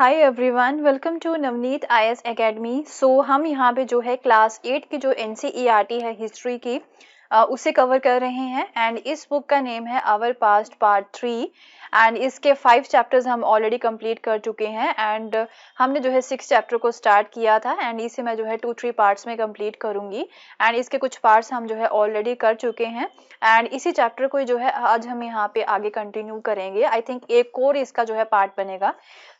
Hi everyone, welcome to Navneet IAS academy. हम यहाँ पे जो है क्लास 8 की जो एनसीईआरटी है हिस्ट्री की उसे कवर कर रहे हैं। एंड इस बुक का नेम है आवर पास्ट पार्ट 3। एंड इसके 5 चैप्टर्स हम ऑलरेडी कंप्लीट कर चुके हैं। एंड हमने जो है 6 चैप्टर को स्टार्ट किया था एंड इसे मैं जो है 2-3 पार्ट्स में कंप्लीट करूंगी। एंड इसके कुछ पार्ट्स हम जो है ऑलरेडी कर चुके हैं एंड इसी चैप्टर को जो है आज हम यहाँ पे आगे कंटिन्यू करेंगे। आई थिंक एक और इसका जो है पार्ट बनेगा,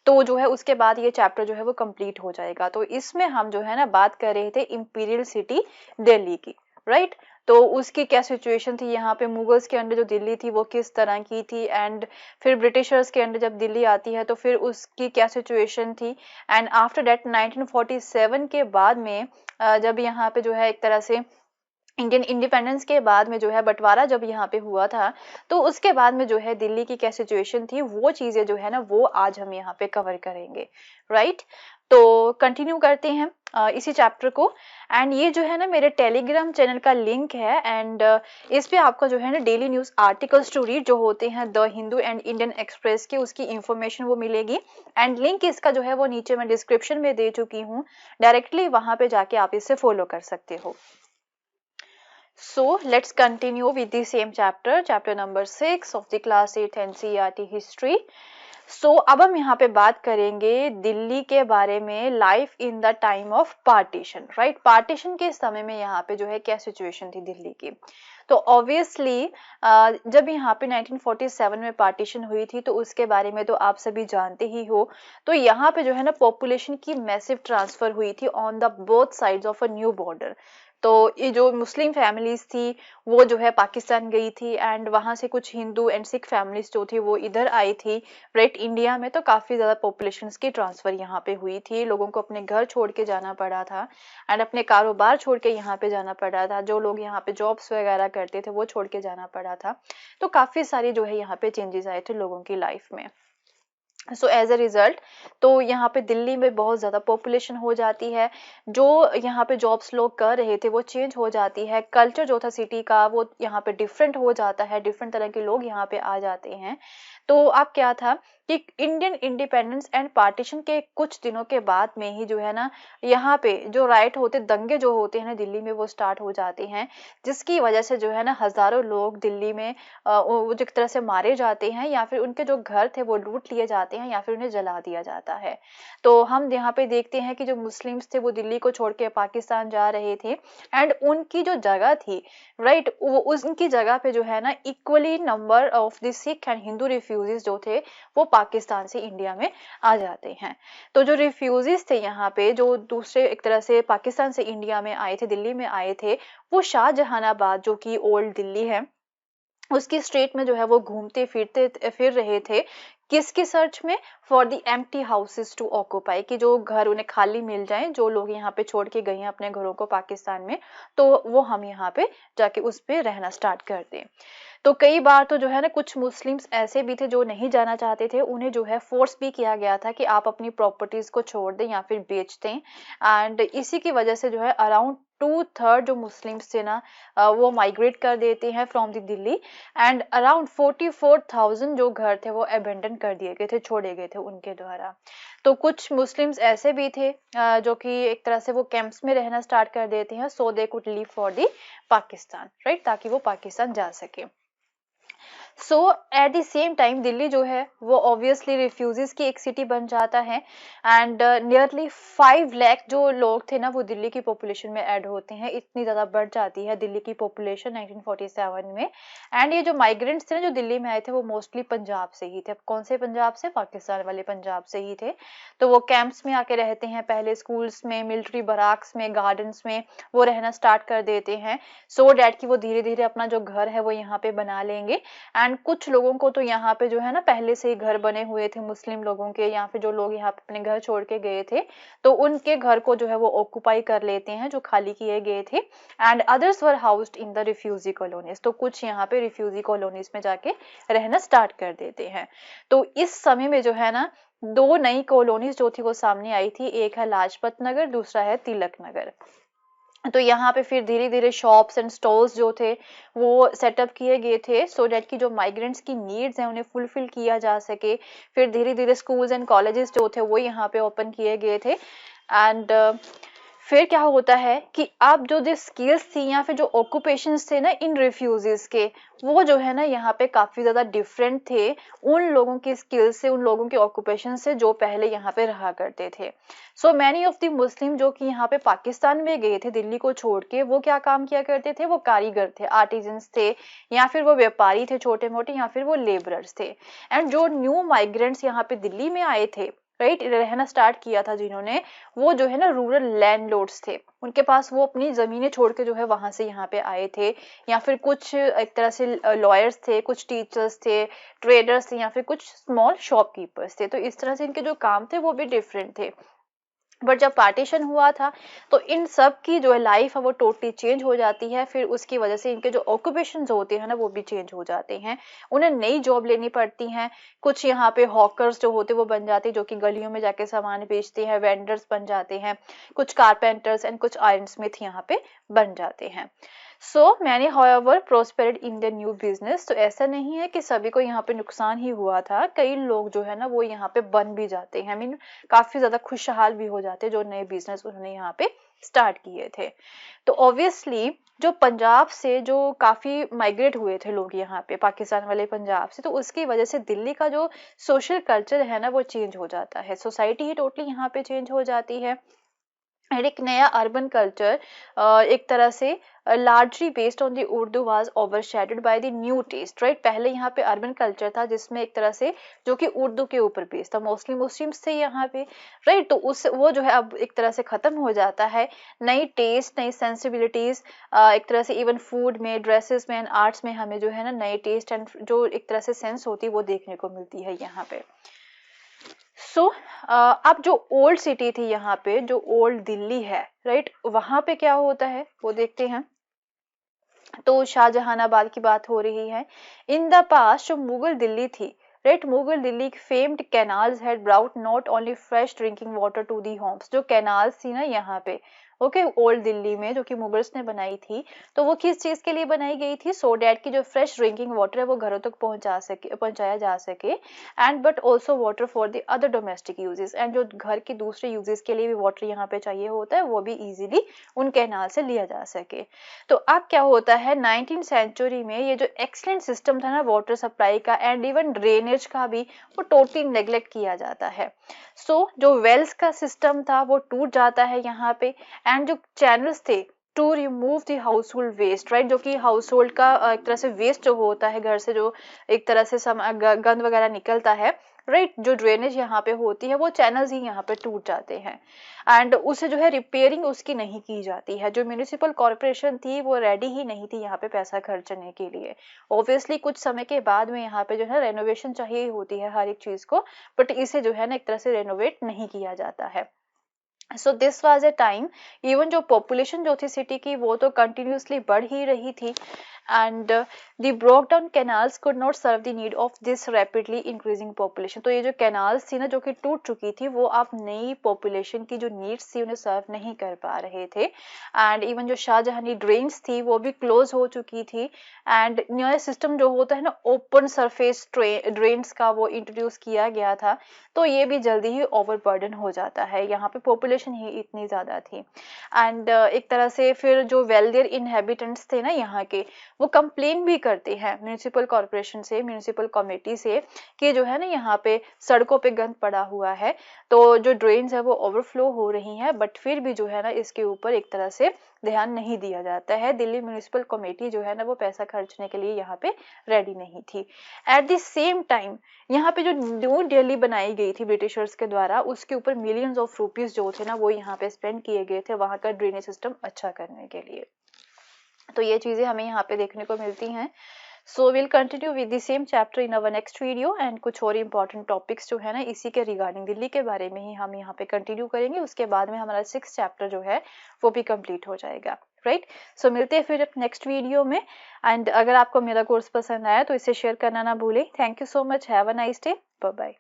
तो जो है उसके बाद ये चैप्टर जो है वो कंप्लीट हो जाएगा। तो इसमें हम जो है ना बात कर रहे थे इंपीरियल सिटी दिल्ली की, राइट। तो उसकी क्या सिचुएशन थी, यहाँ पे मुगल्स के अंडर जो दिल्ली थी वो किस तरह की थी, एंड फिर ब्रिटिशर्स के अंडर जब दिल्ली आती है तो फिर उसकी क्या सिचुएशन थी। एंड आफ्टर दैट 1947 के बाद में जब यहाँ पे जो है एक तरह से इंडियन इंडिपेंडेंस के बाद में जो है बंटवारा जब यहाँ पे हुआ था, तो उसके बाद में जो है दिल्ली की क्या सिचुएशन थी, वो चीजें जो है ना वो आज हम यहाँ पे कवर करेंगे, राइट। तो कंटिन्यू करते हैं इसी चैप्टर को। एंड ये जो है ना मेरे टेलीग्राम चैनल का लिंक है एंड इस पे आपका जो है ना daily news articles to read जो होते हैं the Hindu and Indian Express के, उसकी इंफॉर्मेशन वो मिलेगी। एंड लिंक इसका जो है वो नीचे मैं डिस्क्रिप्शन में दे चुकी हूँ, डायरेक्टली वहां पे जाके आप इसे फॉलो कर सकते हो। So let's continue with the same chapter number 6 of the class 8 NCERT history. अब हम यहाँ पे बात करेंगे दिल्ली के बारे में, life in the time of partition, right. Partition के समय में यहाँ पे जो है क्या सिचुएशन थी दिल्ली की। तो ऑब्वियसली जब यहाँ पे 1947 में पार्टीशन हुई थी तो उसके बारे में तो आप सभी जानते ही हो। तो यहाँ पे जो है ना पॉपुलेशन की मैसिव ट्रांसफर हुई थी on the both sides of a new border. तो ये जो मुस्लिम फैमिलीज थी वो जो है पाकिस्तान गई थी एंड वहां से कुछ हिंदू एंड सिख फैमिलीज जो थी वो इधर आई थी, राइट, इंडिया में। तो काफी ज्यादा पॉपुलेशन की ट्रांसफर यहाँ पे हुई थी, लोगों को अपने घर छोड़ के जाना पड़ा था एंड अपने कारोबार छोड़ के यहाँ पे जाना पड़ा था, जो लोग यहाँ पे जॉब्स वगैरह करते थे वो छोड़ के जाना पड़ा था। तो काफी सारी जो है यहाँ पे चेंजेस आए थे लोगों की लाइफ में। एज अ रिजल्ट तो यहाँ पे दिल्ली में बहुत ज़्यादा पॉपुलेशन हो जाती है, जो यहाँ पे जॉब्स लोग कर रहे थे वो चेंज हो जाती है, कल्चर जो था सिटी का वो यहाँ पे डिफरेंट हो जाता है, डिफरेंट तरह के लोग यहाँ पे आ जाते हैं। तो अब क्या था कि इंडियन इंडिपेंडेंस एंड पार्टीशन के कुछ दिनों के बाद में ही जो है ना यहाँ पे जो राइट होते, दंगे जो होते हैं ना दिल्ली में वो स्टार्ट हो जाते हैं, जिसकी वजह से जो है ना हजारों लोग दिल्ली में वो जिस तरह से मारे जाते हैं या फिर उनके जो घर थे वो लूट लिए जाते हैं या फिर उन्हें जला दिया जाता है। तो हम यहाँ पे देखते हैं कि जो मुस्लिम्स थे वो दिल्ली को छोड़ के पाकिस्तान जा रहे थे एंड उनकी जो जगह थी, राइट, वो उनकी जगह पे जो है ना equally number of the Sikh and Hindu refugees जो थे वो पाकिस्तान से इंडिया में आ जाते हैं। तो जो रिफ्यूजीज थे यहाँ पे जो दूसरे एक तरह से पाकिस्तान से इंडिया में आए थे, दिल्ली में आए थे, वो शाहजहानाबाद जो कि ओल्ड दिल्ली है उसकी स्ट्रीट में जो है वो घूमते फिरते फिर रहे थे। किसकी सर्च में? For the empty houses to occupy, कि जो घर उन्हें खाली मिल जाएं, जो लोग यहाँ पे छोड़ के गए हैं अपने घरों को पाकिस्तान में, तो वो हम यहाँ पे जाके उस पे रहना स्टार्ट कर दें। तो कई बार तो जो है ना कुछ मुस्लिम्स ऐसे भी थे जो नहीं जाना चाहते थे, उन्हें जो है फोर्स भी किया गया था कि आप अपनी प्रॉपर्टीज को छोड़ दें या फिर बेच दें। एंड इसी की वजह से जो है अराउंड 2/3 जो मुस्लिम्स थे ना वो माइग्रेट कर देते हैं from the Delhi and around 44,000 जो घर थे वो अबेंडन कर दिए गए थे, छोड़े गए थे उनके द्वारा। तो कुछ मुस्लिम्स ऐसे भी थे जो कि एक तरह से वो कैंप्स में रहना स्टार्ट कर देते हैं so they could leave for the Pakistan, right, ताकि वो पाकिस्तान जा सके। At the same time Delhi जो है वो ऑब्वियसली रिफ्यूजीज की एक सिटी बन जाता है एंड नियरली 5 लाख जो लोग थे ना वो दिल्ली की पॉपुलेशन में ऐड होते हैं, इतनी ज्यादा बढ़ जाती है दिल्ली की पॉपुलेशन 1947 में। एंड ये जो माइग्रेंट्स थे ना जो दिल्ली में आए थे वो मोस्टली पंजाब से ही थे। अब कौन से पंजाब से? पाकिस्तान वाले पंजाब से ही थे। तो वो कैंप्स में आके रहते हैं, पहले स्कूल्स में, मिलिट्री बराक्स में, गार्डन्स में वो रहना स्टार्ट कर देते हैं सो डैट कि वो धीरे धीरे अपना जो घर है वो यहाँ पे बना लेंगे। एंड कुछ लोगों को तो यहाँ पे जो है ना पहले से ही घर बने हुए थे मुस्लिम लोगों के, या फिर जो लोग यहाँ पे अपने घर छोड़ के गए थे तो उनके घर को जो है वो ऑक्युपाई कर लेते हैं जो खाली किए गए थे। And others were housed in the refugee colonies, तो कुछ यहाँ पे रिफ्यूजी कॉलोनीज में जाके रहना स्टार्ट कर देते हैं। तो इस समय में जो है ना 2 नई कॉलोनीज जो थी वो सामने आई थी, एक है लाजपत नगर, दूसरा है तिलक नगर। तो यहाँ पे फिर धीरे धीरे शॉप्स एंड स्टॉल्स जो थे वो सेटअप किए गए थे, सो डैट की जो माइग्रेंट्स की नीड्स हैं उन्हें फुलफिल किया जा सके। फिर धीरे धीरे स्कूल्स एंड कॉलेजेस जो थे वो यहाँ पे ओपन किए गए थे। एंड फिर क्या होता है कि अब जो स्किल्स थी या फिर जो ऑक्यूपेशंस थे ना इन रिफ्यूजीज के, वो जो है ना यहाँ पे काफी ज्यादा डिफरेंट थे उन लोगों की स्किल्स से, उन लोगों के ऑक्यूपेशन से जो पहले यहाँ पे रहा करते थे। So many of the Muslim जो कि यहाँ पे पाकिस्तान में गए थे दिल्ली को छोड़ के, वो क्या काम किया करते थे, वो कारीगर थे, आर्टिजन्स थे, या फिर वो व्यापारी थे छोटे मोटे, या फिर वो लेबरर्स थे। एंड जो न्यू माइग्रेंट्स यहाँ पे दिल्ली में आए थे, राइट, रहना स्टार्ट किया था जिन्होंने, वो जो है ना रूरल लैंडलॉर्ड्स थे, उनके पास वो अपनी जमीनें छोड़ के जो है वहां से यहाँ पे आए थे, या फिर कुछ एक तरह से लॉयर्स थे, कुछ टीचर्स थे, ट्रेडर्स थे, या फिर कुछ स्मॉल शॉपकीपर्स थे। तो इस तरह से इनके जो काम थे वो भी डिफरेंट थे। बट जब पार्टीशन हुआ था तो इन सब की जो है लाइफ है वो टोटली चेंज हो जाती है। फिर उसकी वजह से इनके जो ऑक्यूपेशन होते हैं ना वो भी चेंज हो जाते हैं, उन्हें नई जॉब लेनी पड़ती हैं। कुछ यहाँ पे हॉकर्स जो होते वो बन जाते हैं, जो कि गलियों में जाके सामान बेचते हैं, वेंडर्स बन जाते हैं, कुछ कारपेंटर्स एंड कुछ आयरन स्मिथ यहाँ पे बन जाते हैं। So many however prospered in the new business. तो ऐसा नहीं है कि सभी को यहाँ पे नुकसान ही हुआ था, कई लोग जो है ना वो यहाँ पे बन भी जाते हैं, आई मीन काफी ज्यादा खुशहाल भी हो जाते हैं जो नए बिजनेस उन्होंने यहाँ पे स्टार्ट किए थे। तो ऑब्वियसली जो पंजाब से जो काफी माइग्रेट हुए थे लोग यहाँ पे, पाकिस्तान वाले पंजाब से, तो उसकी वजह से दिल्ली का जो सोशल कल्चर है ना वो चेंज हो जाता है, सोसाइटी ही टोटली यहाँ पे चेंज हो जाती है। एक नया अर्बन कल्चर एक तरह से largely based on the Urdu was overshadowed by the new taste, right. पहले यहाँ पे अर्बन कल्चर था जिसमें एक तरह से जो कि उर्दू के ऊपर बेस्ड था, मोस्टली मुस्लिम्स थे यहाँ पे, राइट। तो उस वो जो है अब एक तरह से खत्म हो जाता है। नई टेस्ट, नई सेंसिबिलिटीज, एक तरह से इवन फूड में, ड्रेसेस में एंड आर्ट्स में हमें जो है ना नई टेस्ट एंड जो एक तरह से सेंस होती है वो देखने को मिलती है यहाँ पे। सो अब जो ओल्ड सिटी थी यहाँ पे, जो ओल्ड दिल्ली है, राइट, वहां पे क्या होता है वो देखते हैं। तो शाहजहानाबाद की बात हो रही है। इन द पास्ट जो मुगल दिल्ली थी, right, Mughal Delhi famed canals had brought not only fresh drinking water to the homes. जो कैनाल्स थी ना यहाँ पे, ओके, ओल्ड दिल्ली में जो कि मुगल्स ने बनाई थी, तो वो किस चीज के लिए बनाई गई थी, सो डैट की जो फ्रेश ड्रिंकिंग वाटर है वो घरों तक पहुंचाया जा सके, and but also water for the other domestic uses, and जो घर के दूसरे यूजेस के लिए भी वाटर यहाँ पे चाहिए होता है वो भी इजीली उन कैनाल से लिया जा सके। तो अब क्या होता है, 19th सेंचुरी में ये जो एक्सलेंट सिस्टम था ना वाटर सप्लाई का एंड इवन ड्रेनेज का भी, वो टोटली नेग्लेक्ट किया जाता है। सो जो वेल्स का सिस्टम था वो टूट जाता है यहाँ पे, एंड जो चैनल्स थे to remove the household waste, right, जो कि हाउस होल्ड का एक तरह से वेस्ट जो होता है घर से, जो एक तरह से गंद वगैरह निकलता है, राइट, जो ड्रेनेज यहाँ पे होती है वो चैनल्स ही यहाँ पे टूट जाते हैं, एंड उसे जो है रिपेयरिंग उसकी नहीं की जाती है। जो म्यूनिसिपल कॉर्पोरेशन थी वो रेडी ही नहीं थी यहाँ पे पैसा खर्चने के लिए। ऑब्वियसली कुछ समय के बाद में यहाँ पे जो है रेनोवेशन चाहिए होती है हर एक चीज को, बट इसे जो है ना एक तरह से रेनोवेट नहीं किया जाता है। So this was a time, even जो पॉपुलेशन जो थी सिटी की वो तो कंटिन्यूसली बढ़ ही रही थी, and the broke down canals could not serve the need of this rapidly increasing population. तो ये जो कैनाल्स थी ना जो कि टूट चुकी थी, वो आप नई पॉपुलेशन की जो नीड्स थी उन्हें सर्व नहीं कर पा रहे थे, एंड इवन जो शाहजहानी ड्रेन्स थी वो भी क्लोज हो चुकी थी, एंड नया सिस्टम जो होता है ना ओपन सरफेस ड्रेन्स का वो इंट्रोड्यूस किया गया था, तो ये भी जल्दी ही ओवरबर्डन हो जाता है, यहाँ पे पॉपुलेशन ही इतनी ज्यादा थी। एंड एक तरह से फिर जो वेल्दियर इनहेबिटेंट्स थे ना यहाँ के, वो कंप्लेन भी करते हैं म्यूनिसिपल कॉर्पोरेशन से, म्यूनिसिपल कमेटी से, कि जो है ना यहाँ पे सड़कों पे गंद पड़ा हुआ है, तो जो ड्रेन्स है वो ओवरफ्लो हो रही हैं, बट फिर भी जो है ना इसके ऊपर एक तरह से ध्यान नहीं दिया जाता है। दिल्ली म्यूनिसिपल कमेटी जो है ना वो पैसा खर्चने के लिए यहाँ पे रेडी नहीं थी। एट द सेम टाइम यहाँ पे जो न्यू दिल्ली बनाई गई थी ब्रिटिशर्स के द्वारा, उसके ऊपर मिलियंस ऑफ रुपीज जो थे ना वो यहाँ पे स्पेंड किए गए थे वहां का ड्रेनेज सिस्टम अच्छा करने के लिए। तो ये चीजें हमें यहाँ पे देखने को मिलती हैं। So will continue with the same chapter in our next video, and कुछ और इंपॉर्टेंट टॉपिक्स जो है ना इसी के रिगार्डिंग दिल्ली के बारे में ही हम यहाँ पे कंटिन्यू करेंगे। उसके बाद में हमारा 6th चैप्टर जो है वो भी कंप्लीट हो जाएगा, राइट। सो मिलते हैं फिर नेक्स्ट वीडियो में, एंड अगर आपको मेरा कोर्स पसंद आया तो इसे शेयर करना ना भूलें। Thank you so much, have a nice day, bye bye.